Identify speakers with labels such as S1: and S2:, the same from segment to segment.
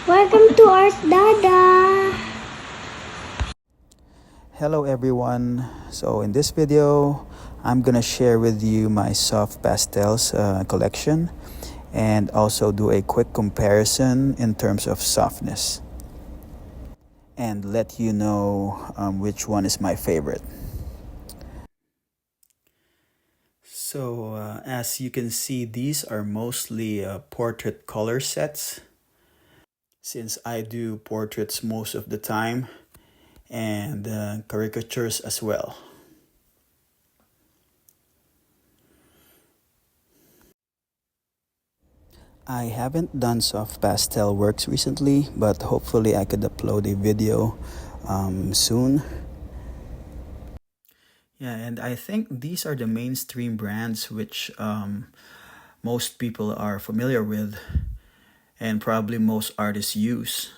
S1: Welcome to Art Dada!
S2: Hello everyone. So in this video, I'm gonna share with you my soft pastels collection and also do a quick comparison in terms of softness and let you know which one is my favorite. So as you can see, these are mostly portrait color sets since I do portraits most of the time and caricatures as well. I haven't done soft pastel works recently, but hopefully I could upload a video soon. Yeah, and I think these are the mainstream brands which most people are familiar with and probably most artists use.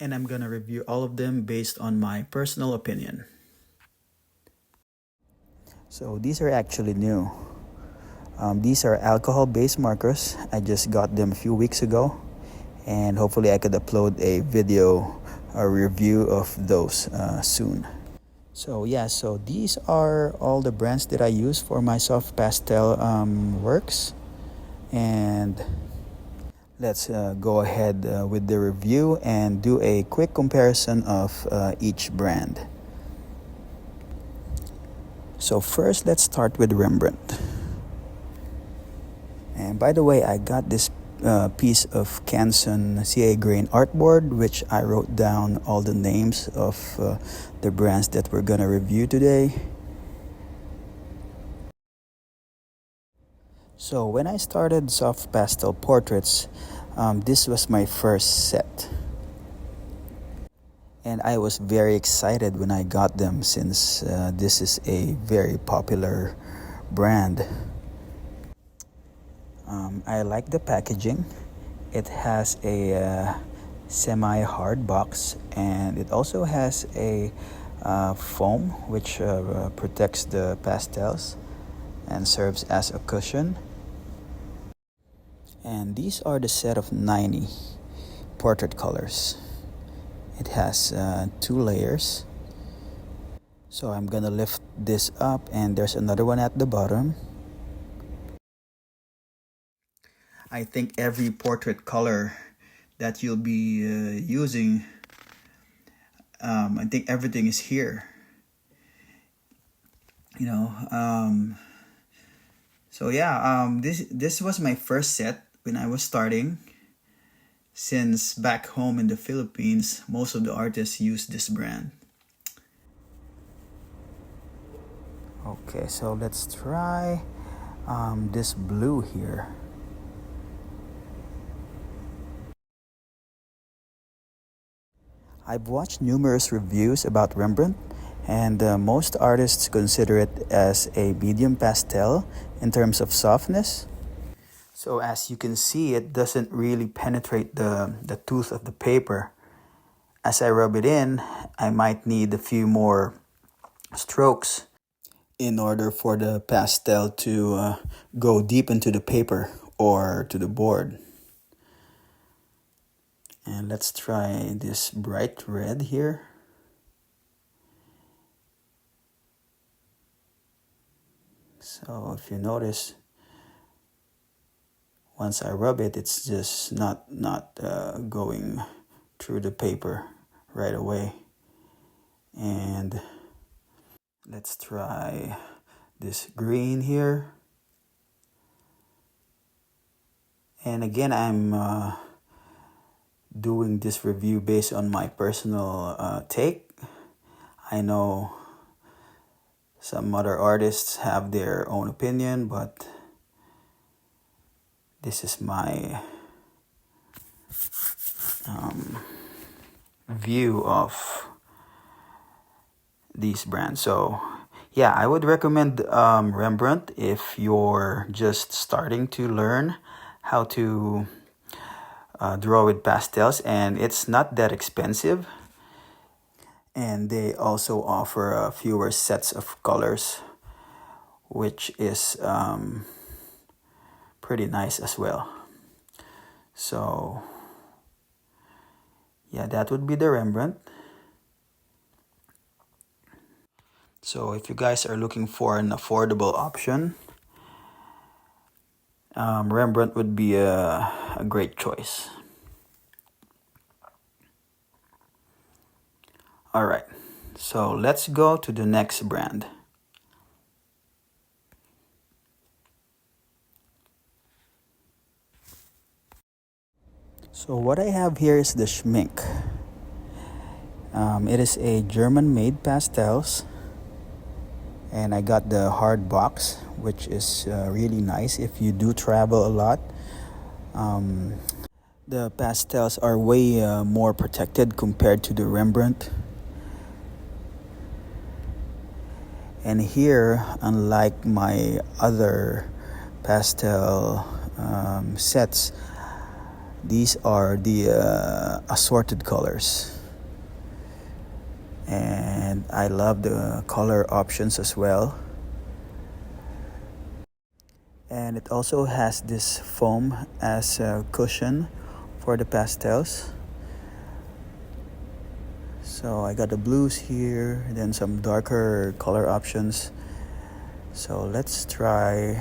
S2: And I'm gonna review all of them based on my personal opinion. So these are actually new. These are alcohol-based markers. I just got them a few weeks ago, and hopefully I could upload a video, a review of those soon. So yeah, so these are all the brands that I use for my soft pastel works, and let's go ahead with the review and do a quick comparison of each brand. So first, let's start with Rembrandt. And by the way, I got this piece of Canson CA grain artboard, which I wrote down all the names of the brands that we're gonna review today. So when I started soft pastel portraits, this was my first set. And I was very excited when I got them since this is a very popular brand. I like the packaging. It has a semi-hard box, and it also has a foam which protects the pastels and serves as a cushion. And these are the set of 90 portrait colors. It has 2 layers. So I'm gonna lift this up, and there's another one at the bottom. I think every portrait color that you'll be using, I think everything is here. You know, so yeah, this was my first set when I was starting. Since back home in the Philippines, most of the artists use this brand. Okay, so let's try this blue here. I've watched numerous reviews about Rembrandt, and most artists consider it as a medium pastel in terms of softness. So as you can see, it doesn't really penetrate the tooth of the paper. As I rub it in, I might need a few more strokes in order for the pastel to go deep into the paper or to the board. And let's try this bright red here. So if you notice, once I rub it, it's just not going through the paper right away. And let's try this green here. And again, I'm doing this review based on my personal take. I know some other artists have their own opinion, but this is my view of these brands. So yeah, I would recommend Rembrandt if you're just starting to learn how to draw with pastels, and it's not that expensive. And they also offer fewer sets of colors, which is pretty nice as well. So yeah, that would be the Rembrandt. So if you guys are looking for an affordable option, Rembrandt would be a great choice. All right, so let's go to the next brand. So what I have here is the Schmink. It is a German-made pastels, and I got the hard box, which is really nice if you do travel a lot. The pastels are way more protected compared to the Rembrandt. And here, unlike my other pastel sets, these are the assorted colors. And I love the color options as well. And it also has this foam as a cushion for the pastels. So I got the blues here, then some darker color options. So let's try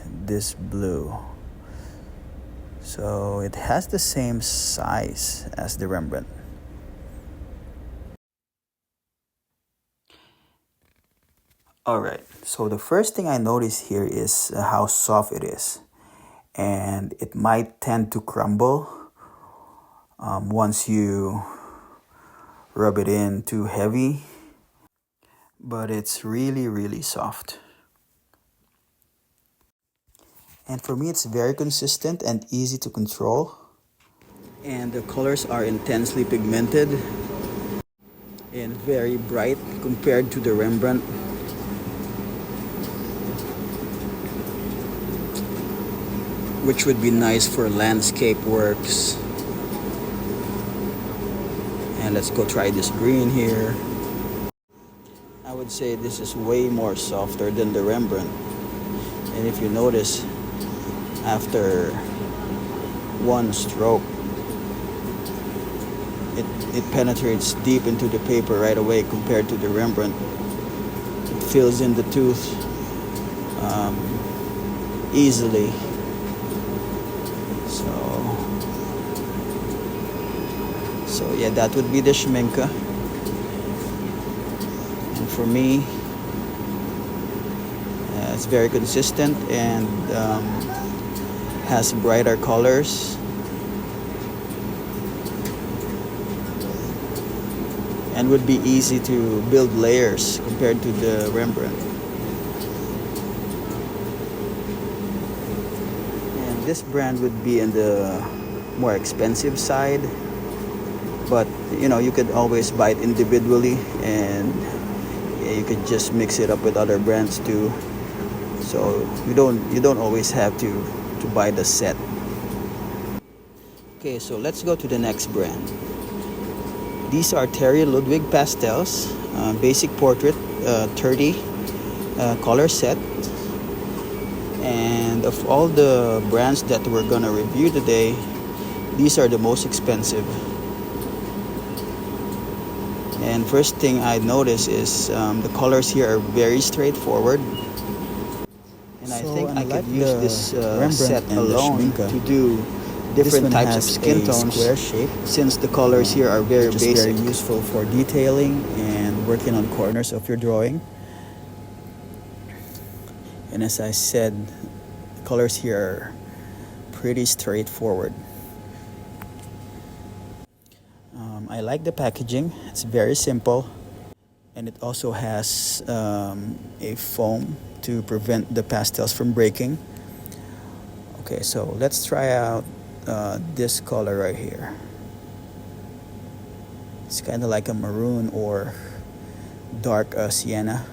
S2: this blue. So it has the same size as the Rembrandt. Alright, so the first thing I notice here is how soft it is. And it might tend to crumble once you rub it in too heavy. But it's really, really soft. And for me, it's very consistent and easy to control. And the colors are intensely pigmented and very bright compared to the Rembrandt. Which would be nice for landscape works. And let's go try this green here. I would say this is way more softer than the Rembrandt. And if you notice, after one stroke, it penetrates deep into the paper right away compared to the Rembrandt. It fills in the tooth easily. So yeah, that would be the Schminke. And for me, it's very consistent and has brighter colors. And would be easy to build layers compared to the Rembrandt. And this brand would be in the more expensive side. But you know, you could always buy it individually, and you could just mix it up with other brands too. So you don't always have to buy the set. Okay, so let's go to the next brand. These are Terry Ludwig pastels, basic portrait, 30 color set. And of all the brands that we're gonna review today, these are the most expensive. And first thing I notice is the colors here are very straightforward. And I think I could use this set alone to do different types of skin tones, square shape, since the colors here are very basic. Very useful for detailing and working on corners of your drawing. And as I said, the colors here are pretty straightforward. I like the packaging. It's very simple, and it also has a foam to prevent the pastels from breaking. Okay, so let's try out this color right here. It's kind of like a maroon or dark sienna.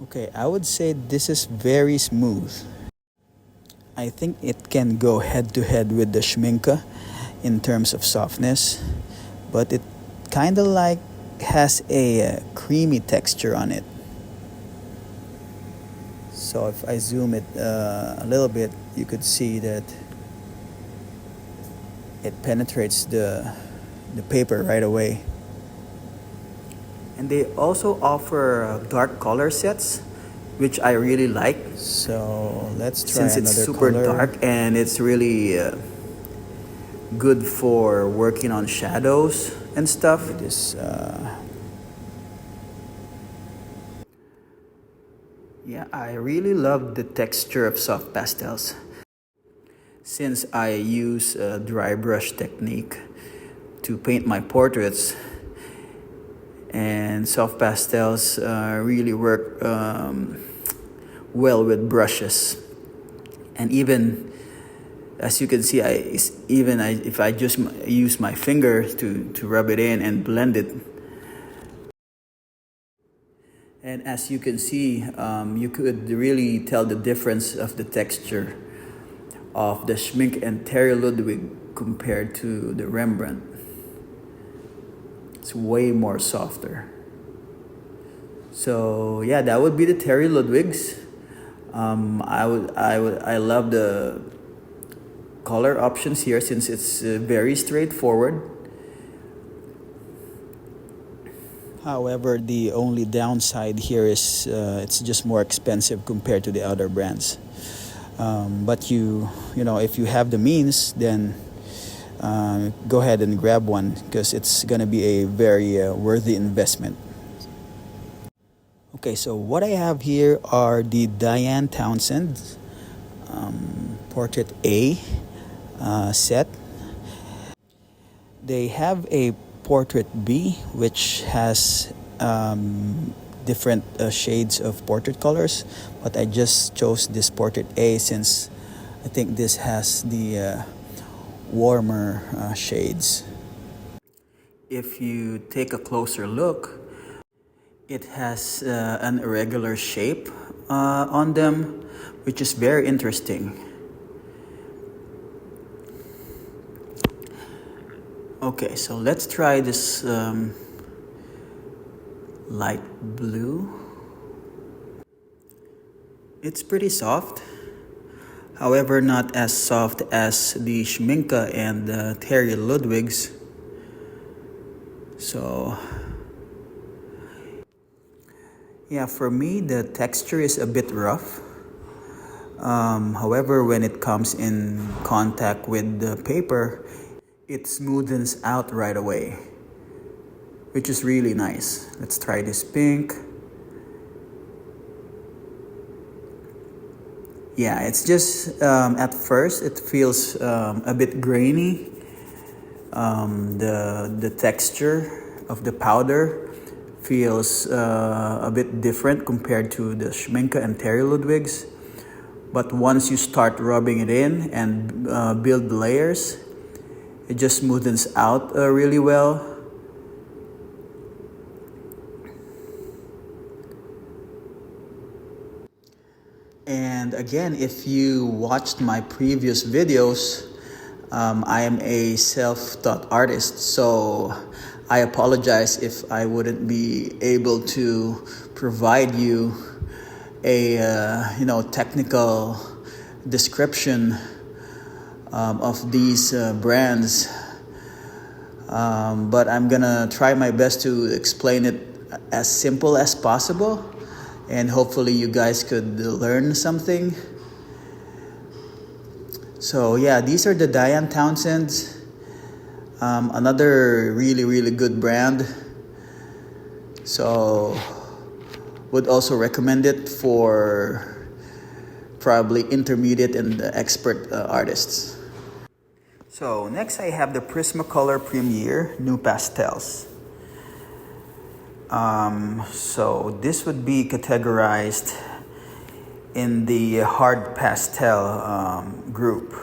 S2: Okay, I would say this is very smooth. I think it can go head to head with the Schminke in terms of softness, but it kind of like has a creamy texture on it. So if I zoom it a little bit, you could see that it penetrates the paper right away. And they also offer dark color sets, which I really like. So let's try
S1: Since
S2: another
S1: it's super
S2: color.
S1: dark and it's really good for working on shadows and stuff.
S2: This
S1: Yeah, I really love the texture of soft pastels. Since I use a dry brush technique to paint my portraits, and soft pastels really work well with brushes. And even as you can see, if I just use my fingers to rub it in and blend it, and as you can see, you could really tell the difference of the texture of the Schmink and Terry Ludwig compared to the Rembrandt. It's way more softer. So yeah, that would be the Terry Ludwigs. I love the color options here since it's very straightforward.
S2: However, the only downside here is it's just more expensive compared to the other brands. But you know, if you have the means, then go ahead and grab one because it's gonna be a very worthy investment. Okay, so what I have here are the Diane Townsend Portrait A set. They have a Portrait B, which has different shades of portrait colors, but I just chose this Portrait A since I think this has the warmer shades.
S1: If you take a closer look, it has an irregular shape on them, which is very interesting. Okay, so let's try this light blue. It's pretty soft, however not as soft as the Schminke and the Terry Ludwigs. So yeah, for me the texture is a bit rough. However, when it comes in contact with the paper, it smoothens out right away, which is really nice. Let's try this pink. Yeah, it's just at first it feels a bit grainy. The texture of the powder feels a bit different compared to the Schminke and Terry Ludwigs. But once you start rubbing it in and build layers, it just smoothens out really well. And again, if you watched my previous videos, I am a self-taught artist, so I apologize if I wouldn't be able to provide you a technical description of these brands, but I'm gonna try my best to explain it as simple as possible, and hopefully you guys could learn something. So yeah, these are the Diane Townsends, another really good brand. So would also recommend it for probably intermediate and expert artists. So next I have the Prismacolor Premier New Pastels. So this would be categorized in the hard pastel group.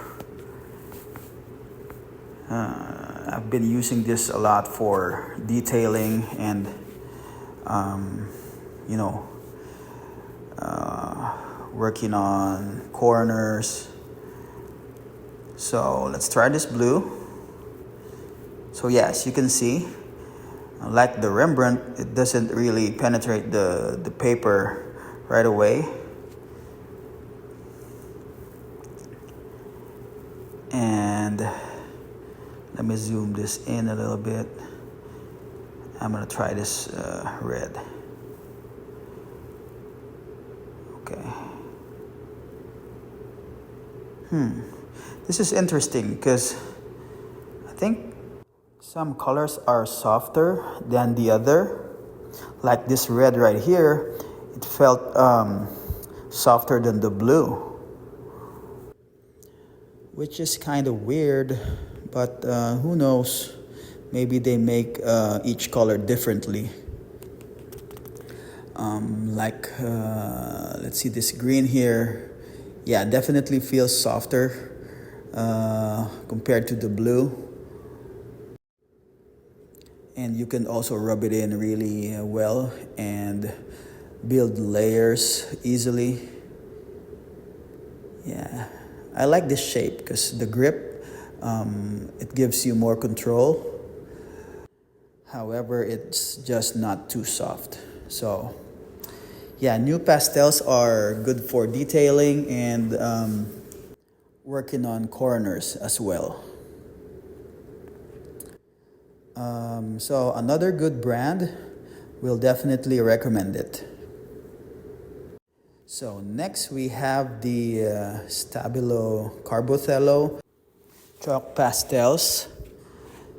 S1: I've been using this a lot for detailing and working on corners. So let's try this blue. So yes, you can see, like the Rembrandt, it doesn't really penetrate the paper right away.
S2: And let me zoom this in a little bit. I'm gonna try this red. Okay. This is interesting because I think some colors are softer than the other. Like this red right here, it felt softer than the blue, which is kind of weird, but who knows? Maybe they make each color differently. Let's see this green here. Yeah, definitely feels softer compared to the blue. And you can also rub it in really well and build layers easily. Yeah, I like this shape because the grip, it gives you more control. However, it's just not too soft. So yeah, new pastels are good for detailing and working on corners as well. So another good brand, we'll definitely recommend it. So next we have the Stabilo Carbothello chalk pastels,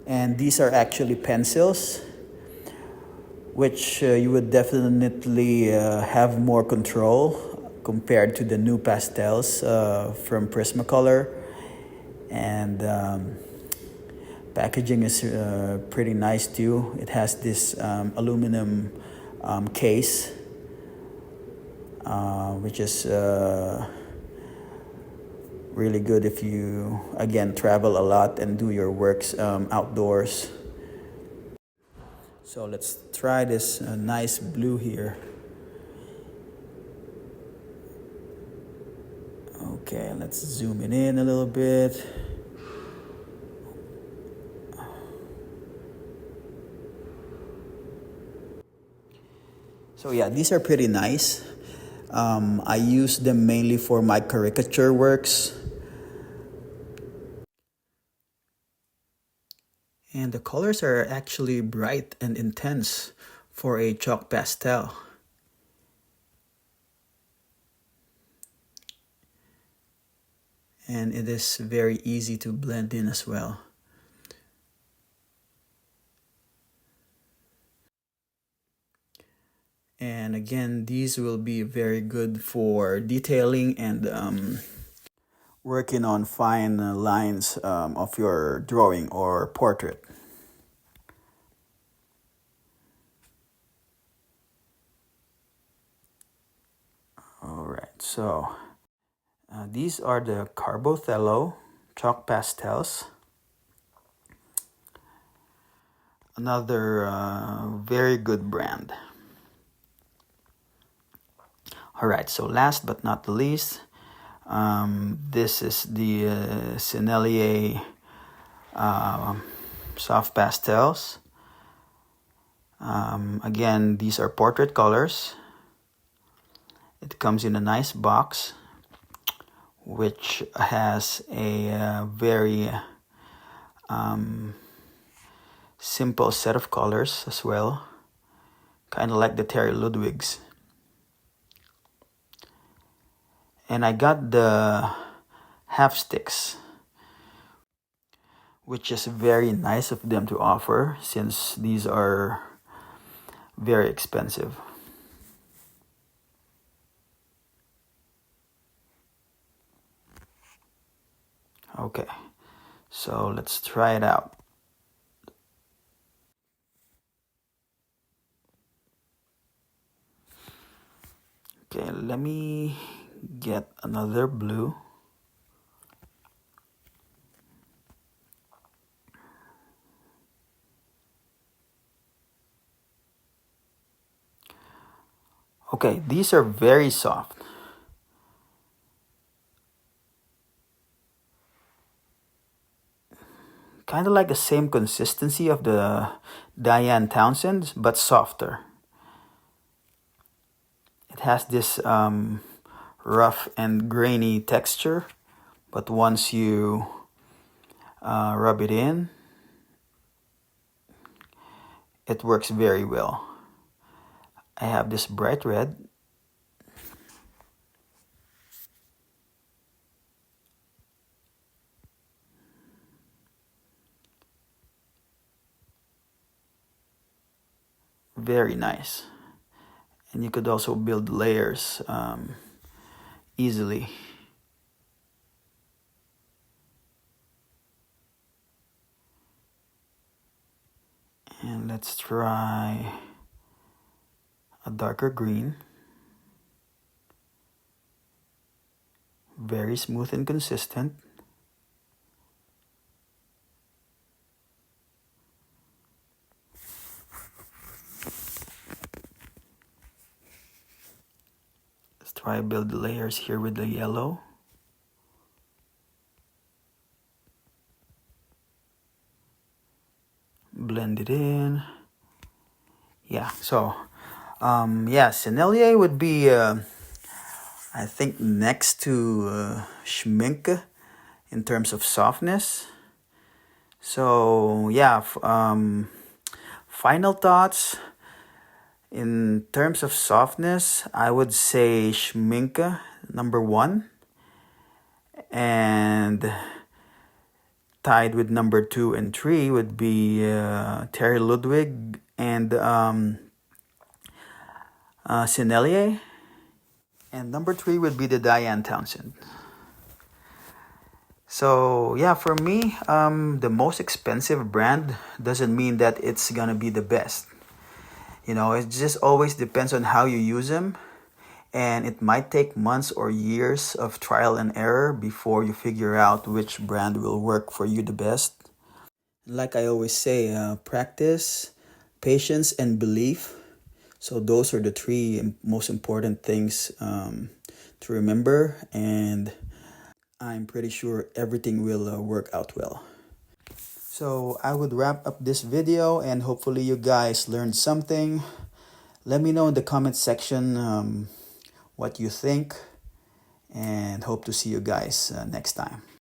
S2: and these are actually pencils, which you would definitely have more control compared to the new pastels from Prismacolor. And packaging is pretty nice too. It has this aluminum case, which is really good if you again travel a lot and do your works outdoors. So let's try this nice blue here. Okay, let's zoom it in a little bit. So yeah, these are pretty nice. I use them mainly for my caricature works. And the colors are actually bright and intense for a chalk pastel. And it is very easy to blend in as well. And again, these will be very good for detailing and working on fine lines of your drawing or portrait. All right, so these are the Carbothello chalk pastels. Another very good brand. All right, so last but not the least, this is the Sennelier soft pastels. Again, these are portrait colors. It comes in a nice box, which has a very simple set of colors as well, kind of like the Terry Ludwig's. And I got the half sticks, which is very nice of them to offer since these are very expensive. Okay, so let's try it out. Okay, let me get another blue. Okay, these are very soft. Kind of like the same consistency of the Diane Townsend, but softer. It has this rough and grainy texture, but once you rub it in. It works very well. I have this bright red. Very nice. And you could also build layers easily. And let's try a darker green. Very smooth and consistent. Let's try build the layers here with the yellow. Blend it in. Yeah, so yeah, Sennelier would be I think next to Schminke in terms of softness. So yeah, final thoughts. In terms of softness, I would say Schminke #1, and tied with #2 and 3 would be Terry Ludwig and Sennelier, and #3 would be the Diane Townsend. So yeah, for me, the most expensive brand doesn't mean that it's gonna be the best. You know, it just always depends on how you use them, and it might take months or years of trial and error before you figure out which brand will work for you the best. Like I always say, practice, patience, and belief. So those are the three most important things to remember, and I'm pretty sure everything will work out well. So I would wrap up this video, and hopefully you guys learned something. Let me know in the comment section what you think, and hope to see you guys next time.